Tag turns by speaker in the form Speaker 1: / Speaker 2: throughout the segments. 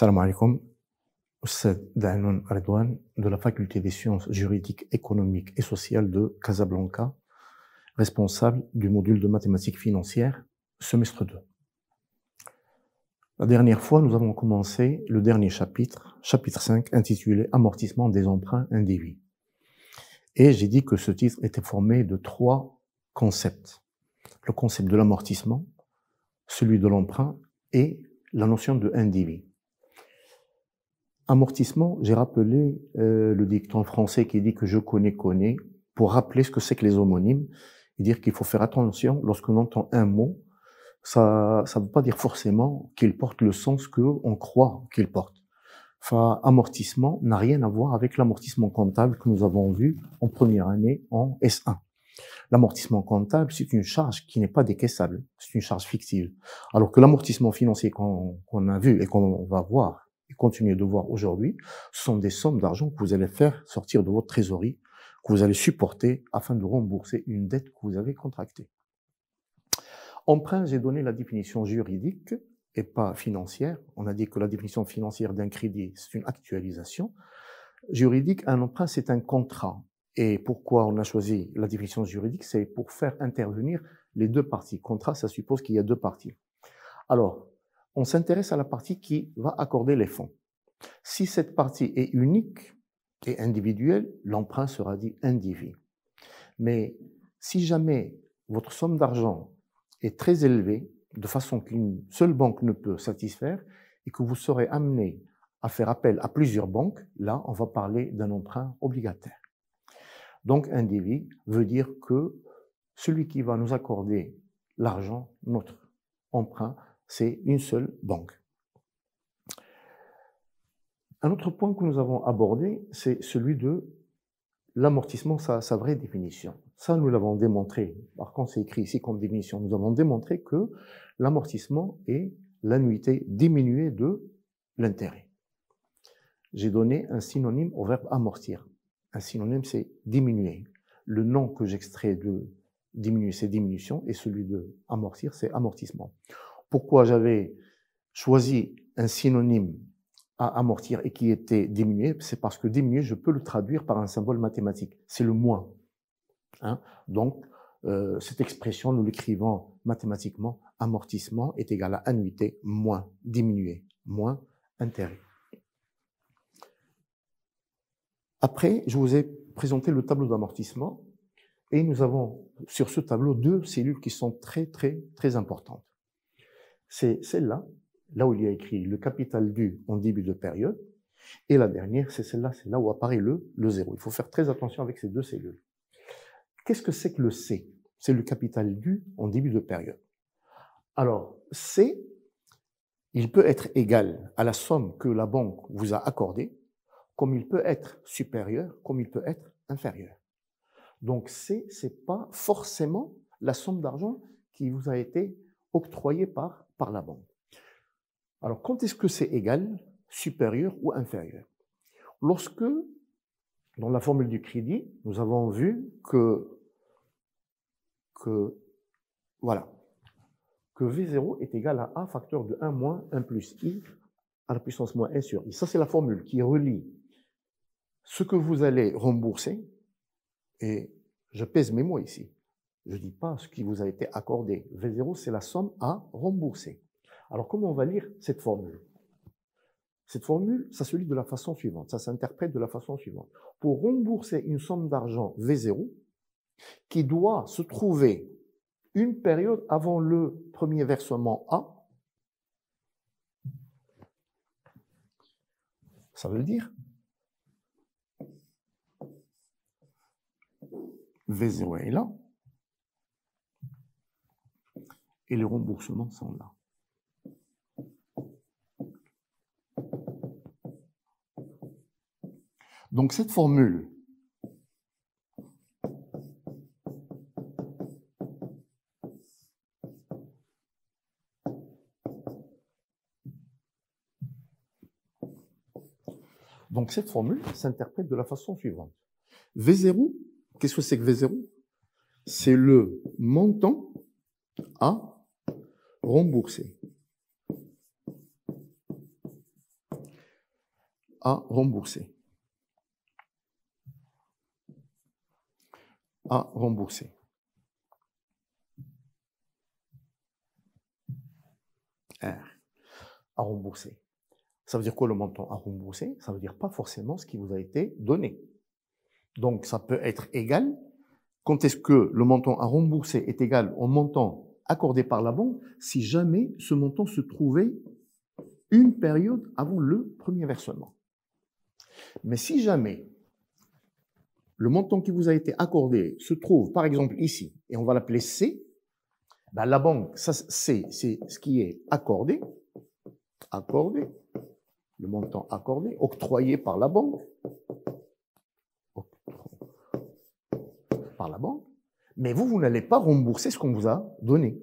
Speaker 1: Salam alaikum, Oustad Dahnoun Redouane de la Faculté des sciences juridiques, économiques et sociales de Casablanca, responsable du module de mathématiques financières, semestre 2. La dernière fois, nous avons commencé le dernier chapitre 5, intitulé Amortissement des emprunts indivis. Et j'ai dit que ce titre était formé de 3 concepts. Le concept de l'amortissement, celui de l'emprunt et la notion de indivis. Amortissement, j'ai rappelé le dicton français qui dit que je connais, pour rappeler ce que c'est que les homonymes et dire qu'il faut faire attention lorsqu'on entend un mot, ça ne veut pas dire forcément qu'il porte le sens qu'on croit qu'il porte. Enfin, amortissement n'a rien à voir avec l'amortissement comptable que nous avons vu en première année en S1. L'amortissement comptable, c'est une charge qui n'est pas décaissable, c'est une charge fictive. Alors que l'amortissement financier qu'on a vu et qu'on va voir et continuer de voir aujourd'hui, ce sont des sommes d'argent que vous allez faire sortir de votre trésorerie, que vous allez supporter afin de rembourser une dette que vous avez contractée. Emprunt, j'ai donné la définition juridique et pas financière. On a dit que la définition financière d'un crédit, c'est une actualisation. Juridique, un emprunt, c'est un contrat. Et pourquoi on a choisi la définition juridique? C'est pour faire intervenir les deux parties. Contrat, ça suppose qu'il y a deux parties. Alors, on s'intéresse à la partie qui va accorder les fonds. Si cette partie est unique et individuelle, l'emprunt sera dit indivis. Mais si jamais votre somme d'argent est très élevée, de façon qu'une seule banque ne peut satisfaire, et que vous serez amené à faire appel à plusieurs banques, là, on va parler d'un emprunt obligataire. Donc, indivis veut dire que celui qui va nous accorder l'argent, notre emprunt, c'est une seule banque. Un autre point que nous avons abordé, c'est celui de l'amortissement, sa vraie définition. Ça, nous l'avons démontré. Par contre, c'est écrit ici comme définition. Nous avons démontré que l'amortissement est l'annuité diminuée de l'intérêt. J'ai donné un synonyme au verbe amortir. Un synonyme, c'est diminuer. Le nom que j'extrais de diminuer, c'est diminution, et celui de amortir, c'est amortissement. Pourquoi j'avais choisi un synonyme à amortir et qui était diminué? C'est parce que diminuer, je peux le traduire par un symbole mathématique. C'est le moins. Donc, cette expression, nous l'écrivons mathématiquement, amortissement est égal à annuité moins diminué, moins intérêt. Après, je vous ai présenté le tableau d'amortissement et nous avons sur ce tableau 2 cellules qui sont très importantes. C'est celle-là, là où il y a écrit le capital dû en début de période, et la dernière, c'est là où apparaît le zéro. Il faut faire très attention avec ces 2 cellules. Qu'est-ce que c'est que le C? C'est le capital dû en début de période. Alors, C, il peut être égal à la somme que la banque vous a accordée, comme il peut être supérieur, comme il peut être inférieur. Donc, C, c'est pas forcément la somme d'argent qui vous a été octroyée par la banque. Alors, quand est-ce que c'est égal, supérieur ou inférieur? Lorsque, dans la formule du crédit, nous avons vu que V0 est égal à A facteur de 1 moins 1 plus I à la puissance moins n sur I. Ça, c'est la formule qui relie ce que vous allez rembourser, et je pèse mes mots ici. Je ne dis pas ce qui vous a été accordé. V0, c'est la somme à rembourser. Alors, comment on va lire cette formule? Cette formule, ça se lit de la façon suivante, ça s'interprète de la façon suivante. Pour rembourser une somme d'argent V0, qui doit se trouver une période avant le premier versement A, ça veut dire V0 est là, et les remboursements sont là. Donc cette formule s'interprète de la façon suivante. V0, qu'est-ce que c'est que V0? C'est le montant à rembourser. à rembourser. À rembourser. R. À rembourser. Ça veut dire quoi le montant à rembourser? Ça veut dire pas forcément ce qui vous a été donné. Donc, ça peut être égal. Quand est-ce que le montant à rembourser est égal au montant accordé par la banque si jamais ce montant se trouvait une période avant le premier versement. Mais si jamais le montant qui vous a été accordé se trouve, par exemple, ici, et on va l'appeler C, ben la banque, ça, c'est ce qui est accordé, le montant accordé, octroyé par la banque, mais vous n'allez pas rembourser ce qu'on vous a donné,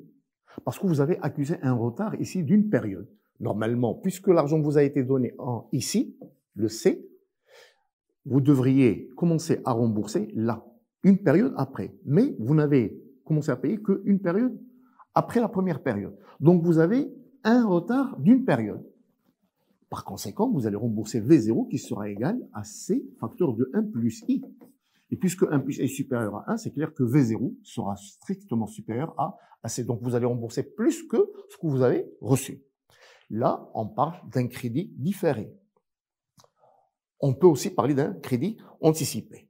Speaker 1: parce que vous avez accusé un retard ici d'une période. Normalement, puisque l'argent vous a été donné ici, le C, vous devriez commencer à rembourser là, une période après. Mais vous n'avez commencé à payer qu'une période après la première période. Donc vous avez un retard d'une période. Par conséquent, vous allez rembourser V0 qui sera égal à C facteur de 1 plus I. Et puisque 1 plus I est supérieur à 1, c'est clair que V0 sera strictement supérieur à C. Donc vous allez rembourser plus que ce que vous avez reçu. Là, on parle d'un crédit différé. On peut aussi parler d'un crédit anticipé.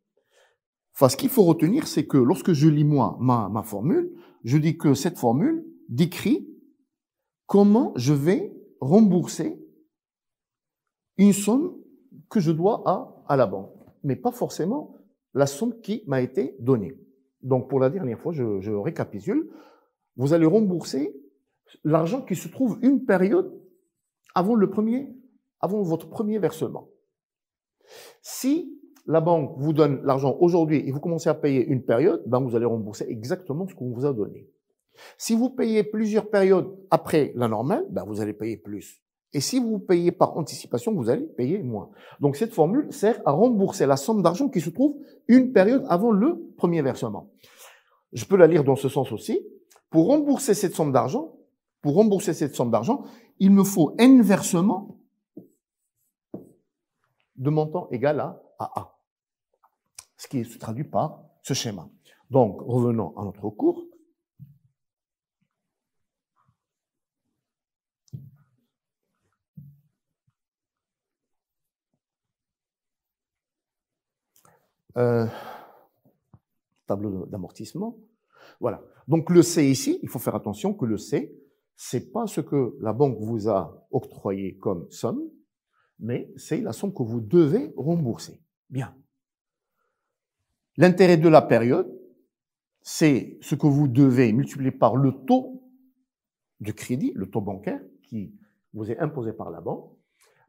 Speaker 1: Enfin, ce qu'il faut retenir, c'est que lorsque je lis moi ma formule, je dis que cette formule décrit comment je vais rembourser une somme que je dois à la banque, mais pas forcément la somme qui m'a été donnée. Donc, pour la dernière fois, je récapitule. Vous allez rembourser l'argent qui se trouve une période avant votre premier versement. Si la banque vous donne l'argent aujourd'hui et vous commencez à payer une période, ben vous allez rembourser exactement ce qu'on vous a donné. Si vous payez plusieurs périodes après la normale, ben vous allez payer plus. Et si vous payez par anticipation, vous allez payer moins. Donc cette formule sert à rembourser la somme d'argent qui se trouve une période avant le premier versement. Je peux la lire dans ce sens aussi. Pour rembourser cette somme d'argent, il me faut n versements de montant égal à A, ce qui se traduit par ce schéma. Donc, revenons à notre cours. Tableau d'amortissement. Voilà. Donc, le C ici, il faut faire attention que le C, c'est pas ce que la banque vous a octroyé comme somme, mais c'est la somme que vous devez rembourser. Bien. L'intérêt de la période, c'est ce que vous devez multiplier par le taux de crédit, le taux bancaire qui vous est imposé par la banque.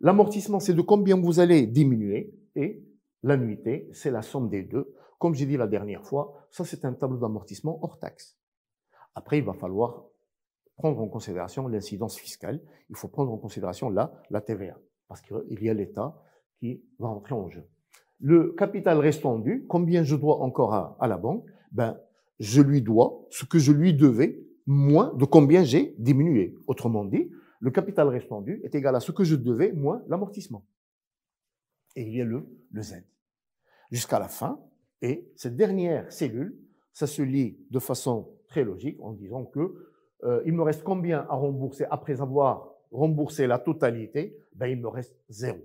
Speaker 1: L'amortissement, c'est de combien vous allez diminuer et l'annuité, c'est la somme des deux. Comme j'ai dit la dernière fois, ça c'est un tableau d'amortissement hors taxe. Après, il va falloir prendre en considération l'incidence fiscale. Il faut prendre en considération la TVA, parce qu'il y a l'État qui va entrer en jeu. Le capital restant dû, combien je dois encore à la banque? Ben, je lui dois ce que je lui devais, moins de combien j'ai diminué. Autrement dit, le capital restant dû est égal à ce que je devais, moins l'amortissement. Et il y a le Z. Jusqu'à la fin. Et cette dernière cellule, ça se lit de façon très logique en disant que il me reste combien à rembourser après avoir remboursé la totalité? Ben, il me reste 0.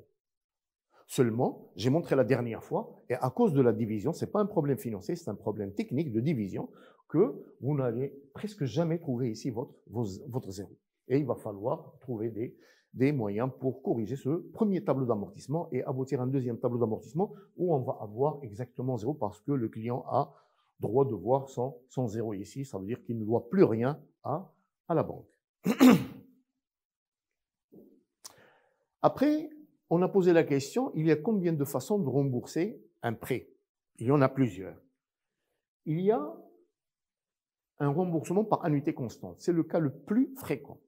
Speaker 1: Seulement, j'ai montré la dernière fois, et à cause de la division, ce n'est pas un problème financier, c'est un problème technique de division, que vous n'allez presque jamais trouver ici votre 0. Et il va falloir trouver des moyens pour corriger ce premier tableau d'amortissement et aboutir à un deuxième tableau d'amortissement où on va avoir exactement 0 parce que le client a droit de voir son 0 ici. Ça veut dire qu'il ne doit plus rien à la banque. Après, on a posé la question, il y a combien de façons de rembourser un prêt? Il y en a plusieurs. Il y a un remboursement par annuité constante. C'est le cas le plus fréquent,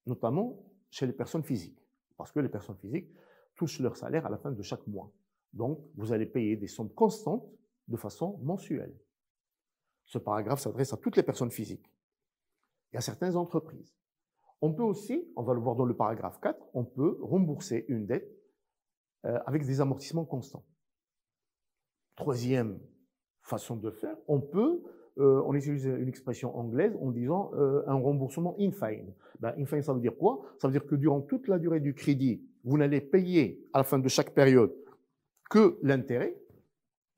Speaker 1: notamment chez les personnes physiques, parce que les personnes physiques touchent leur salaire à la fin de chaque mois. Donc, vous allez payer des sommes constantes de façon mensuelle. Ce paragraphe s'adresse à toutes les personnes physiques et à certaines entreprises. On peut aussi, on va le voir dans le paragraphe 4, on peut rembourser une dette avec des amortissements constants. Troisième façon de faire, on utilise une expression anglaise en disant un remboursement in fine. In fine, ça veut dire quoi? Ça veut dire que durant toute la durée du crédit, vous n'allez payer à la fin de chaque période que l'intérêt,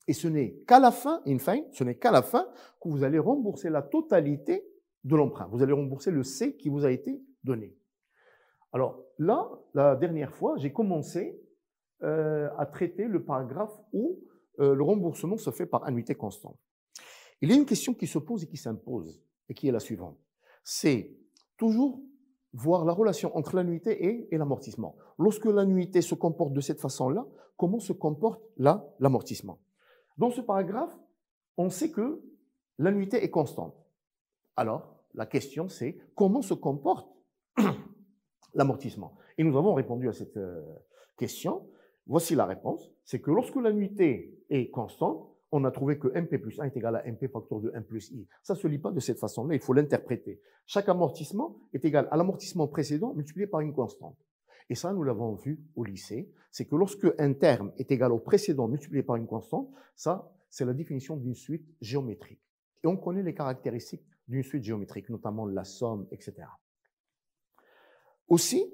Speaker 1: et ce n'est qu'à la fin, in fine, ce n'est qu'à la fin que vous allez rembourser la totalité de l'emprunt. Vous allez rembourser le C qui vous a été donné. Alors là, la dernière fois, j'ai commencé à traiter le paragraphe où le remboursement se fait par annuité constante. Il y a une question qui se pose et qui s'impose, et qui est la suivante. C'est toujours voir la relation entre l'annuité et l'amortissement. Lorsque l'annuité se comporte de cette façon-là, comment se comporte l'amortissement? Dans ce paragraphe, on sait que l'annuité est constante. Alors, la question c'est comment se comporte l'amortissement? Et nous avons répondu à cette question. Voici la réponse. C'est que lorsque l'annuité est constante, on a trouvé que MP plus 1 est égal à MP facteur de 1 plus I. Ça ne se lit pas de cette façon-là, il faut l'interpréter. Chaque amortissement est égal à l'amortissement précédent multiplié par une constante. Et ça, nous l'avons vu au lycée, c'est que lorsque un terme est égal au précédent multiplié par une constante, ça, c'est la définition d'une suite géométrique. Et on connaît les caractéristiques d'une suite géométrique, notamment la somme, etc. Aussi,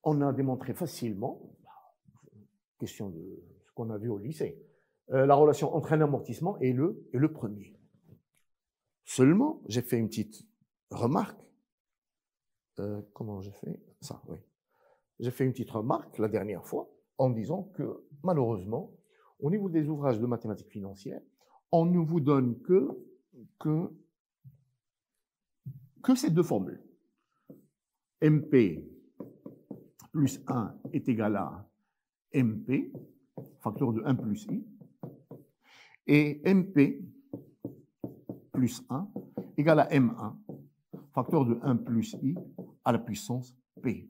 Speaker 1: on a démontré facilement, question de ce qu'on a vu au lycée, la relation entre un amortissement et le premier. Seulement, j'ai fait une petite remarque. Comment j'ai fait ça? Oui. J'ai fait une petite remarque la dernière fois en disant que, malheureusement, au niveau des ouvrages de mathématiques financières, on ne vous donne que ces deux formules. MP plus 1 est égal à MP, facteur de 1 plus I, et MP plus 1 égale à M1, facteur de 1 plus I à la puissance P.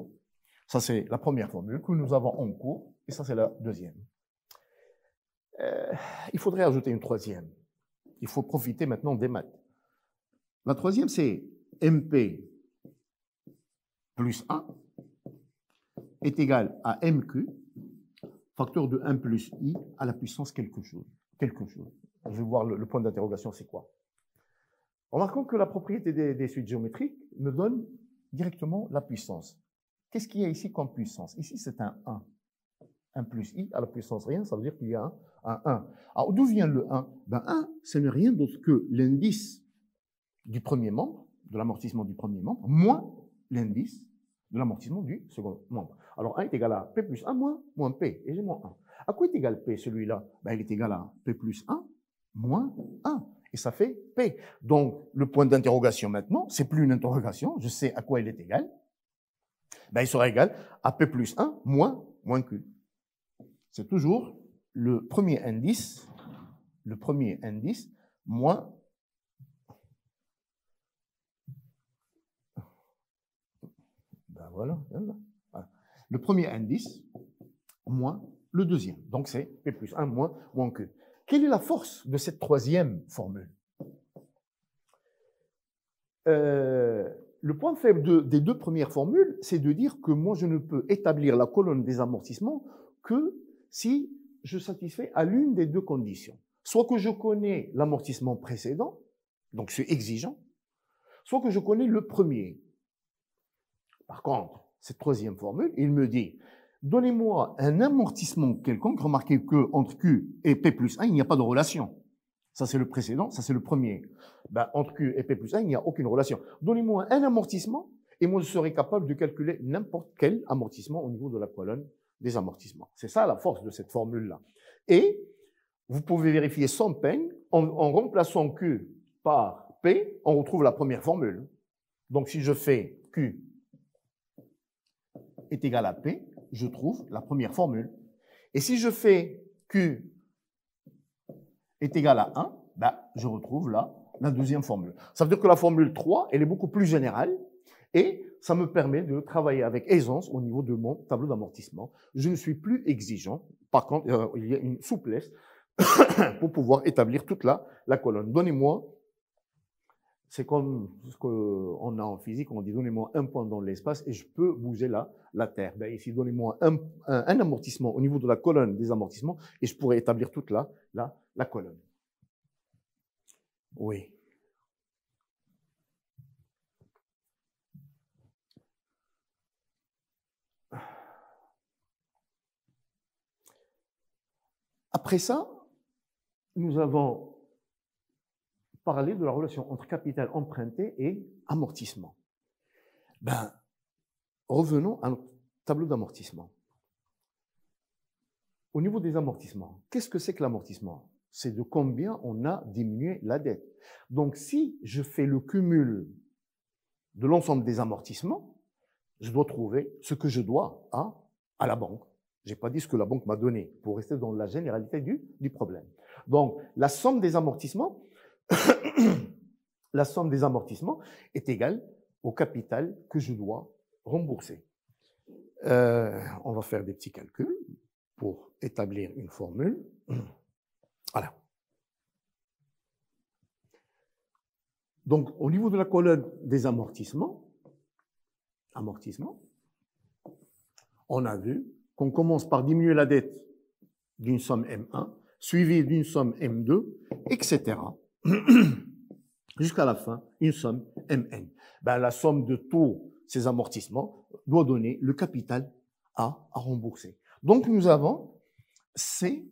Speaker 1: Ça, c'est la première formule que nous avons en cours, et ça, c'est la deuxième. Il faudrait ajouter une troisième. Il faut profiter maintenant des maths. La troisième, c'est MP plus 1 est égal à MQ, facteur de 1 plus I à la puissance quelque chose. Je vais voir le point d'interrogation, c'est quoi? Remarquons que la propriété des suites géométriques me donne directement la puissance. Qu'est-ce qu'il y a ici comme puissance? Ici, c'est un 1. 1 plus I à la puissance rien, ça veut dire qu'il y a un 1. Alors, d'où vient le 1? 1, ce n'est rien d'autre que l'indice du premier membre, de l'amortissement du premier membre, moins l'indice de l'amortissement du second membre. Alors, 1 est égal à P plus 1 moins P, et j'ai moins 1. À quoi est égal P, celui-là? Il est égal à P plus 1 moins 1. Et ça fait P. Donc, le point d'interrogation maintenant, c'est plus une interrogation, je sais à quoi il est égal. Il sera égal à P plus 1 moins Q. C'est toujours le premier indice moins voilà. Le premier indice moins le deuxième. Donc, c'est P plus 1 moins Q. Quelle est la force de cette troisième formule? Le point faible des deux premières formules, c'est de dire que moi, je ne peux établir la colonne des amortissements que si je satisfais à l'une des deux conditions. Soit que je connais l'amortissement précédent, donc c'est exigeant, soit que je connais le premier. Par contre, cette troisième formule, il me dit, donnez-moi un amortissement quelconque, remarquez que entre Q et P plus 1, il n'y a pas de relation. Ça, c'est le précédent, ça, c'est le premier. Entre Q et P plus 1, il n'y a aucune relation. Donnez-moi un amortissement et moi, je serai capable de calculer n'importe quel amortissement au niveau de la colonne des amortissements. C'est ça la force de cette formule-là. Et vous pouvez vérifier sans peine, en remplaçant Q par P, on retrouve la première formule. Donc, si je fais Q est égal à P, je trouve la première formule. Et si je fais Q est égal à 1, je retrouve là la deuxième formule. Ça veut dire que la formule 3, elle est beaucoup plus générale et ça me permet de travailler avec aisance au niveau de mon tableau d'amortissement. Je ne suis plus exigeant. Par contre, il y a une souplesse pour pouvoir établir toute la colonne. Donnez-moi C'est comme ce qu'on a en physique, on dit donnez-moi un point dans l'espace et je peux bouger la Terre. Ben ici, donnez-moi un amortissement au niveau de la colonne des amortissements et je pourrais établir toute la colonne. Oui. Après ça, nous avons parlé de la relation entre capital emprunté et amortissement. Ben, revenons à notre tableau d'amortissement. Au niveau des amortissements, qu'est-ce que c'est que l'amortissement? C'est de combien on a diminué la dette. Donc, si je fais le cumul de l'ensemble des amortissements, je dois trouver ce que je dois à la banque. Je n'ai pas dit ce que la banque m'a donné, pour rester dans la généralité du problème. Donc, la somme des amortissements, la somme des amortissements est égale au capital que je dois rembourser. On va faire des petits calculs pour établir une formule. Voilà. Donc, au niveau de la colonne des amortissements, on a vu qu'on commence par diminuer la dette d'une somme M1, suivie d'une somme M2, etc. Jusqu'à la fin, une somme Mn. Ben, la somme de tous ces amortissements doit donner le capital à rembourser. Donc, nous avons C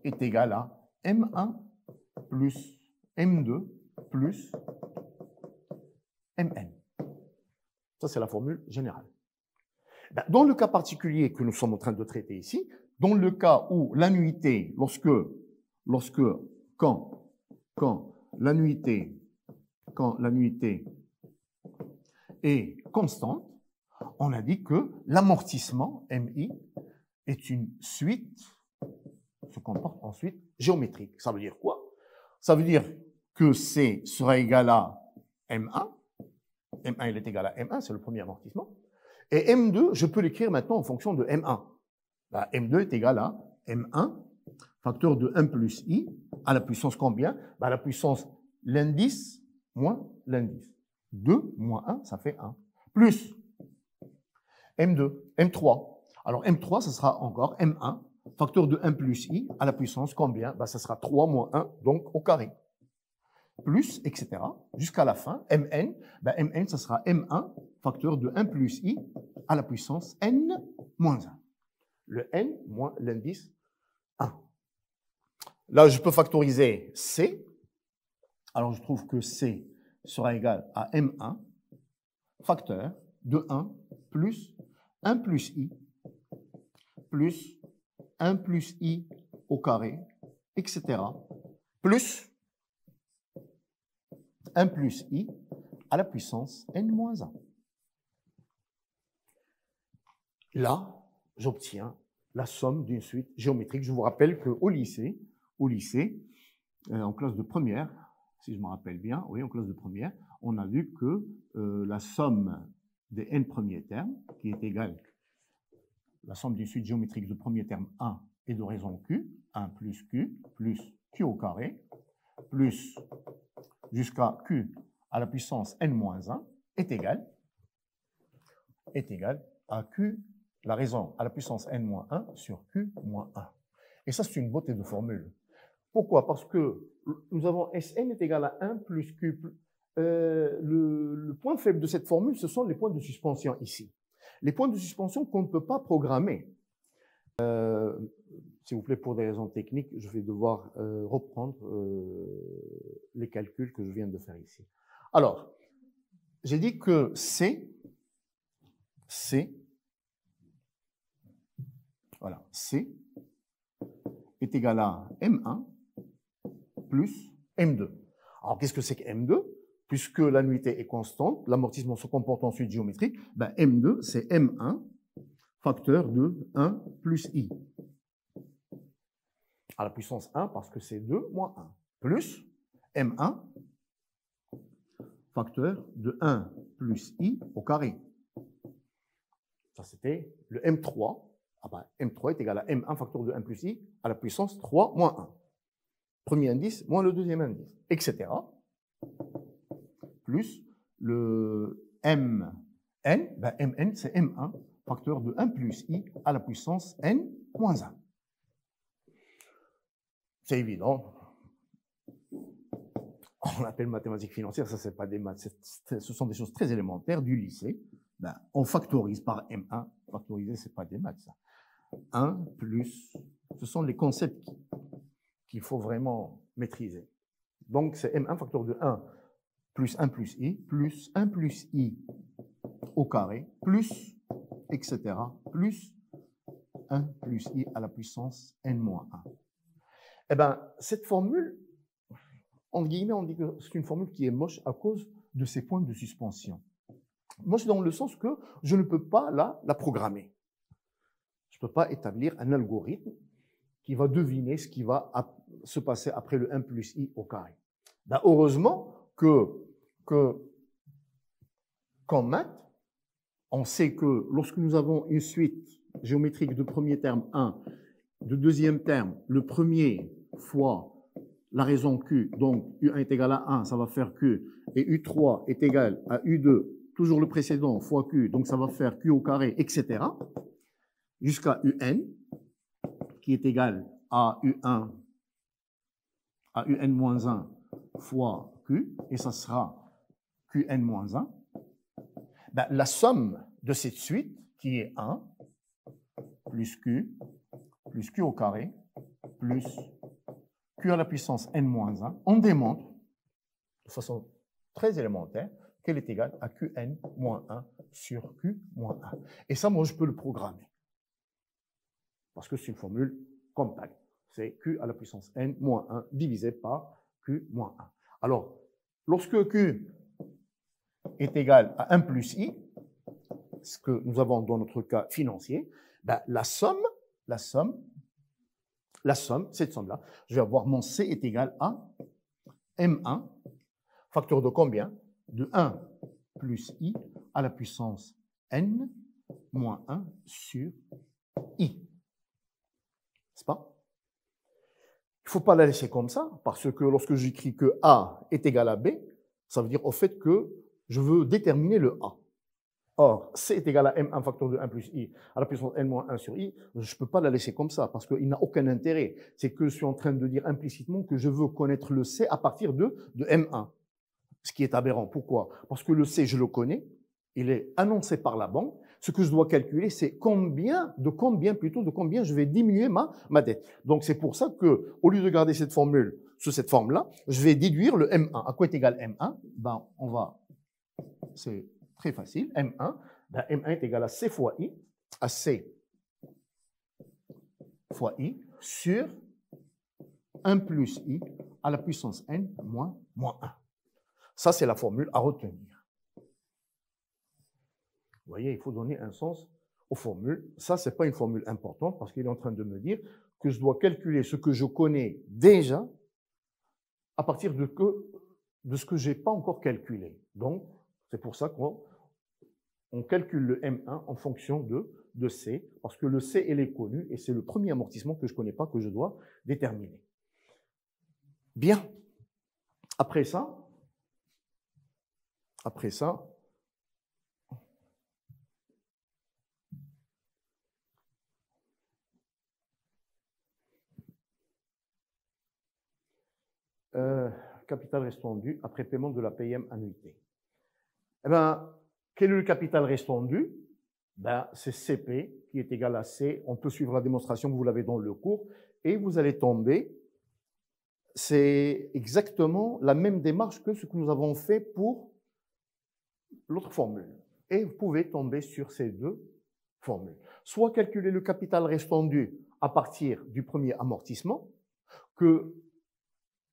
Speaker 1: est égal à M1 plus M2 plus Mn. Ça, c'est la formule générale. Dans le cas particulier que nous sommes en train de traiter ici, dans le cas où l'annuité, quand l'annuité est constante, on a dit que l'amortissement, MI, est une suite, se comporte en suite géométrique. Ça veut dire quoi? Ça veut dire que C sera égal à M1. M1, il est égal à M1, c'est le premier amortissement. Et M2, je peux l'écrire maintenant en fonction de M1. Bah, M2 est égal à M1, facteur de 1 plus I, à la puissance combien? Bah, la puissance l'indice moins l'indice. 2 moins 1, ça fait 1. Plus M2, M3. Alors M3, ça sera encore M1, facteur de 1 plus I, à la puissance combien? Bah, ça sera 3 moins 1, donc au carré. Plus, etc., jusqu'à la fin, Mn, ben Mn, ça sera M1, facteur de 1 plus I, à la puissance N moins 1. Le N moins l'indice 1. Là, je peux factoriser C. Alors, je trouve que C sera égal à M1, facteur de 1 plus 1 plus I, plus 1 plus I au carré, etc., plus 1 plus I à la puissance N-1. Là, j'obtiens la somme d'une suite géométrique. Je vous rappelle qu'au lycée, en classe de première, si je me rappelle bien, oui, en classe de première, on a vu que la somme des n premiers termes, qui est égale la somme d'une suite géométrique de premier terme 1 et de raison Q, 1 plus Q au carré, plus jusqu'à Q à la puissance N-1 est égal à Q, la raison à la puissance N-1 sur Q-1. Et ça, c'est une beauté de formule. Pourquoi? Parce que nous avons Sn est égal à 1 plus Q. Le point faible de cette formule, ce sont les points de suspension ici. Les points de suspension qu'on ne peut pas programmer. S'il vous plaît, pour des raisons techniques, je vais devoir reprendre les calculs que je viens de faire ici. Alors, j'ai dit que C est égal à M1 plus M2. Alors, qu'est-ce que c'est que M2? Puisque l'annuité est constante, l'amortissement se comporte en suite géométrique, ben M2, c'est M1 facteur de 1 plus I. À la puissance 1, parce que c'est 2 moins 1, plus M1 facteur de 1 plus I au carré. Ça, c'était le M3. Ah ben, M3 est égal à M1 facteur de 1 plus I à la puissance 3 moins 1. Premier indice moins le deuxième indice, etc. plus le Mn, ben Mn c'est M1, facteur de 1 plus I à la puissance N moins 1. C'est évident. On appelle mathématiques financières, ça c'est pas des maths, ce sont des choses très élémentaires du lycée. Ben, on factorise par M1, factoriser c'est pas des maths ça. 1 plus, ce sont les concepts qu'il faut vraiment maîtriser. Donc c'est M1 facteur de 1 plus 1 plus I plus 1 plus I au carré plus, etc. plus 1 plus I à la puissance N moins 1. Eh bien, cette formule, entre guillemets, on dit que c'est une formule qui est moche à cause de ses points de suspension. Moche dans le sens que je ne peux pas la programmer. Je ne peux pas établir un algorithme qui va deviner ce qui va se passer après le 1 plus I au carré. Ben, heureusement qu'en maths, on sait que lorsque nous avons une suite géométrique de premier terme 1, de deuxième terme, le premier fois la raison Q, donc U1 est égal à 1, ça va faire Q, et U3 est égal à U2, toujours le précédent fois Q, donc ça va faire Q au carré, etc., jusqu'à UN, qui est égal à UN moins 1 fois Q, et ça sera Qn moins 1. Ben, la somme de cette suite, qui est 1, plus Q au carré, plus Q à la puissance N moins 1, on démontre, de façon très élémentaire, qu'elle est égale à Qn moins 1 sur Q moins 1. Et ça, moi, je peux le programmer. Parce que c'est une formule compacte. C'est Q à la puissance N moins 1 divisé par Q moins 1. Alors, lorsque Q est égal à 1 plus I, ce que nous avons dans notre cas financier, ben, la somme, cette somme-là, je vais avoir mon C est égal à M1, facteur de combien? De 1 plus I à la puissance N moins 1 sur I. N'est-ce pas? Il ne faut pas la laisser comme ça, parce que lorsque j'écris que A est égal à B, ça veut dire au fait que je veux déterminer le A. Or, C est égal à M1 facteur de 1 plus I à la puissance N moins 1 sur I, je ne peux pas la laisser comme ça, parce qu'il n'a aucun intérêt. C'est que je suis en train de dire implicitement que je veux connaître le C à partir de M1, ce qui est aberrant. Pourquoi? Parce que le C, je le connais, il est annoncé par la banque. Ce que je dois calculer, c'est de combien je vais diminuer ma dette. Donc, c'est pour ça que, au lieu de garder cette formule sous cette forme-là, je vais déduire le M1. À quoi est égal M1? Ben, c'est très facile. M1, ben, M1 est égal à C fois I, à C fois I, sur 1 plus I à la puissance N moins 1. Ça, c'est la formule à retenir. Vous voyez, il faut donner un sens aux formules. Ça, ce n'est pas une formule importante parce qu'il est en train de me dire que je dois calculer ce que je connais déjà à partir de ce que je n'ai pas encore calculé. Donc, c'est pour ça qu'on calcule le M1 en fonction de C, parce que le C, elle est connu et c'est le premier amortissement que je ne connais pas que je dois déterminer. Bien. Après ça, capital restant dû après paiement de la PM annuité. Eh bien, quel est le capital restant dû? Ben, c'est CP qui est égal à C. On peut suivre la démonstration, vous l'avez dans le cours, et vous allez tomber. C'est exactement la même démarche que ce que nous avons fait pour l'autre formule. Et vous pouvez tomber sur ces deux formules. Soit calculer le capital restant dû à partir du premier amortissement, que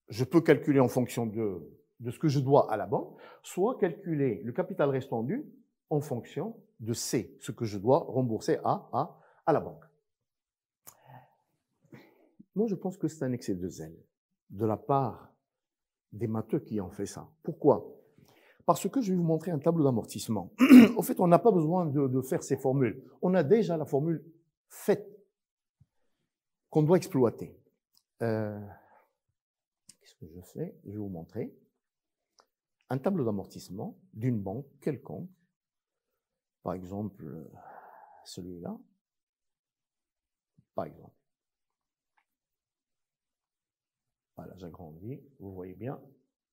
Speaker 1: je peux calculer en fonction de ce que je dois à la banque, soit calculer le capital restant dû en fonction de C, ce que je dois rembourser à la banque. Moi, je pense que c'est un excès de zèle de la part des matheux qui ont fait ça. Pourquoi? Parce que je vais vous montrer un tableau d'amortissement. Au fait, on n'a pas besoin de faire ces formules. On a déjà la formule faite qu'on doit exploiter. Qu'est-ce que je fais? Je vais vous montrer. un tableau d'amortissement d'une banque quelconque, par exemple celui-là, par exemple. Voilà, j'agrandis, vous voyez bien.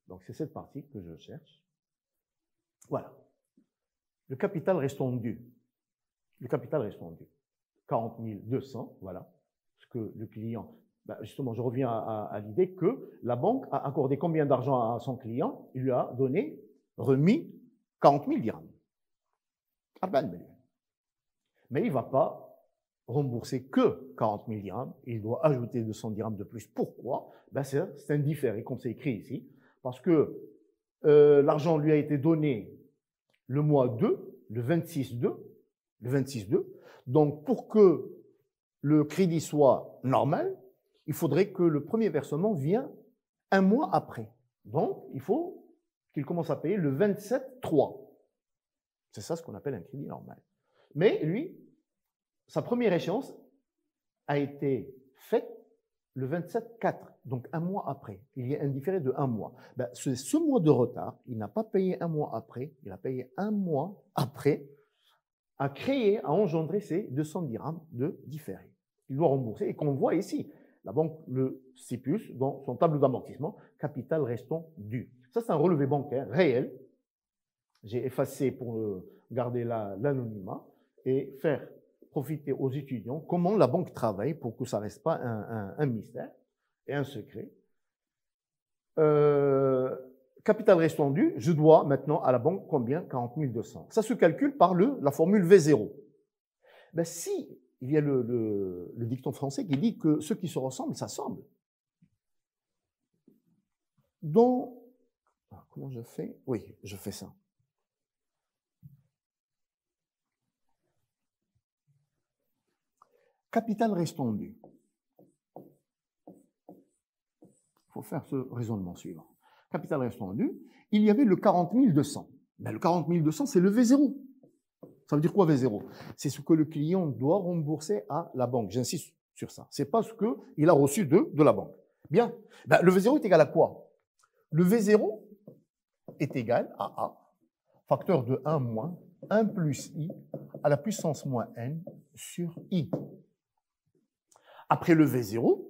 Speaker 1: Donc c'est cette partie que je cherche. Voilà. Le capital restant dû. Le capital restant dû. 40 200, voilà. Ce que le client... justement, je reviens à l'idée que la banque a accordé combien d'argent à son client? Il lui a remis 40 000 dirhams. Mais il ne va pas rembourser que 40 000 dirhams. Il doit ajouter 200 dirhams de plus. Pourquoi? C'est un différé, comme c'est écrit ici. Parce que l'argent lui a été donné le mois 2, le 26-2. Le 26-2. Donc, pour que le crédit soit normal, il faudrait que le premier versement vienne un mois après. Donc, il faut qu'il commence à payer le 27-3. C'est ça ce qu'on appelle un crédit normal. Mais lui, sa première échéance a été faite le 27-4, donc un mois après. Il y a un différé de un mois. Ce mois de retard, il n'a pas payé un mois après, il a payé un mois après, a engendré ces 200 dirhams de différé. Il doit rembourser, et qu'on voit ici, la banque le stipule dans son tableau d'amortissement, capital restant dû. Ça, c'est un relevé bancaire réel. J'ai effacé pour garder l'anonymat et faire profiter aux étudiants comment la banque travaille pour que ça ne reste pas un mystère et un secret. Capital restant dû, je dois maintenant à la banque combien? 40 200. Ça se calcule par la formule V0. Si il y a le dicton français qui dit que ceux qui se ressemblent s'assemblent. Comment je fais? Oui, je fais ça. Capital restant dû. Il faut faire ce raisonnement suivant. Capital restant dû, il y avait le 40 200. Le 40 200, c'est le V0. Ça veut dire quoi V0? C'est ce que le client doit rembourser à la banque. J'insiste sur ça. C'est pas ce qu'il a reçu de la banque. Bien. Le V0 est égal à quoi? Le V0 est égal à A, facteur de 1 moins 1 plus I à la puissance moins N sur I. Après le V0,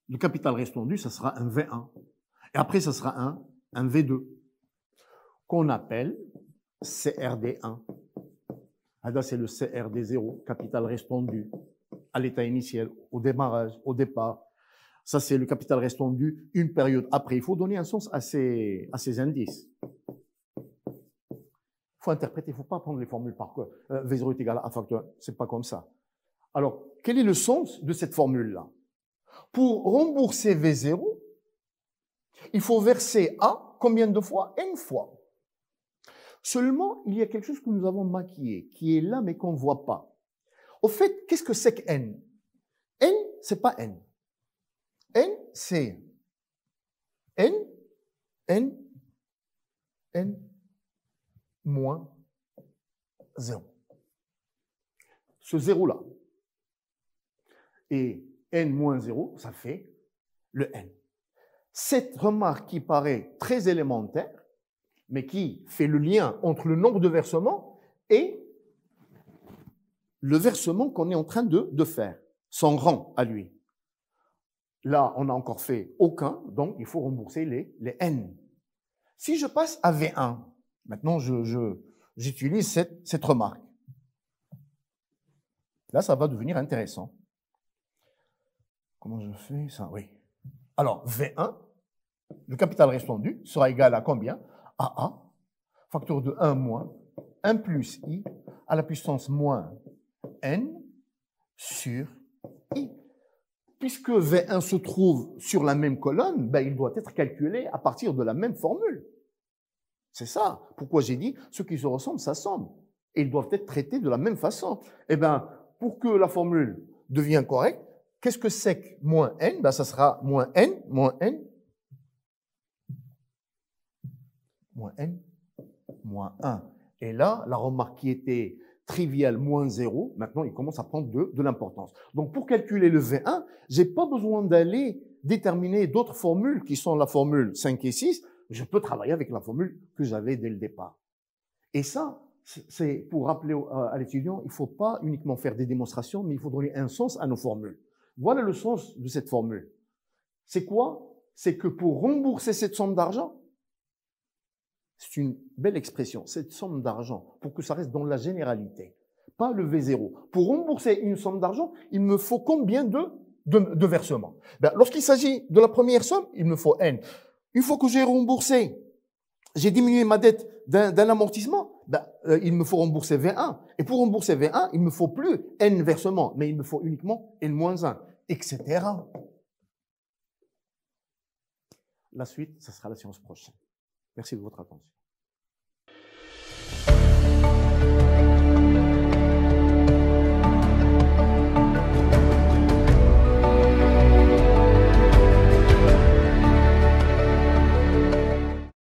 Speaker 1: le capital restant dû, ça sera un V1. Et après, ça sera un V2, qu'on appelle CRD1. Là, c'est le CRD0, capital restant dû, à l'état initial, au démarrage, au départ. Ça, c'est le capital restant dû une période après. Il faut donner un sens à ces indices. Il faut interpréter, il ne faut pas prendre les formules par cœur. V0 est égal à A facteur, ce n'est pas comme ça. Alors, quel est le sens de cette formule-là? Pour rembourser V0, il faut verser A combien de fois? N fois. Seulement, il y a quelque chose que nous avons maquillé, qui est là mais qu'on ne voit pas. Au fait, qu'est-ce que c'est que N? N, ce n'est pas N. N, c'est N moins 0. Ce 0-là. Et N moins 0, ça fait le N. Cette remarque qui paraît très élémentaire, mais qui fait le lien entre le nombre de versements et le versement qu'on est en train de faire, son rang à lui. Là, on n'a encore fait aucun, donc il faut rembourser les N. Si je passe à V1, maintenant j'utilise cette remarque. Là, ça va devenir intéressant. Comment je fais ça? Oui. Alors, V1, le capital restant dû sera égal à combien? À A, facteur de 1 moins 1 plus I à la puissance moins N sur I. Puisque V1 se trouve sur la même colonne, il doit être calculé à partir de la même formule. C'est ça. Pourquoi j'ai dit ceux qui se ressemblent s'assemblent. Et ils doivent être traités de la même façon. Pour que la formule devienne correcte, qu'est-ce que c'est que moins N? Ça sera moins N, moins 1. Et là, la remarque qui était triviale, moins 0, maintenant, il commence à prendre de l'importance. Donc, pour calculer le V1, je n'ai pas besoin d'aller déterminer d'autres formules qui sont la formule 5 et 6. je peux travailler avec la formule que j'avais dès le départ. Et ça, c'est pour rappeler à l'étudiant, il ne faut pas uniquement faire des démonstrations, mais il faut donner un sens à nos formules. Voilà le sens de cette formule. C'est quoi? C'est que pour rembourser cette somme d'argent, c'est une belle expression, cette somme d'argent, pour que ça reste dans la généralité, pas le V0. Pour rembourser une somme d'argent, il me faut combien de versements? Ben, lorsqu'il s'agit de la première somme, il me faut N. Une fois que j'ai remboursé, j'ai diminué ma dette d'un amortissement, ben, il me faut rembourser V1. Et pour rembourser V1, il me faut plus N versements, mais il me faut uniquement N-1, etc. La suite, ça sera la séance prochaine. Merci de votre attention.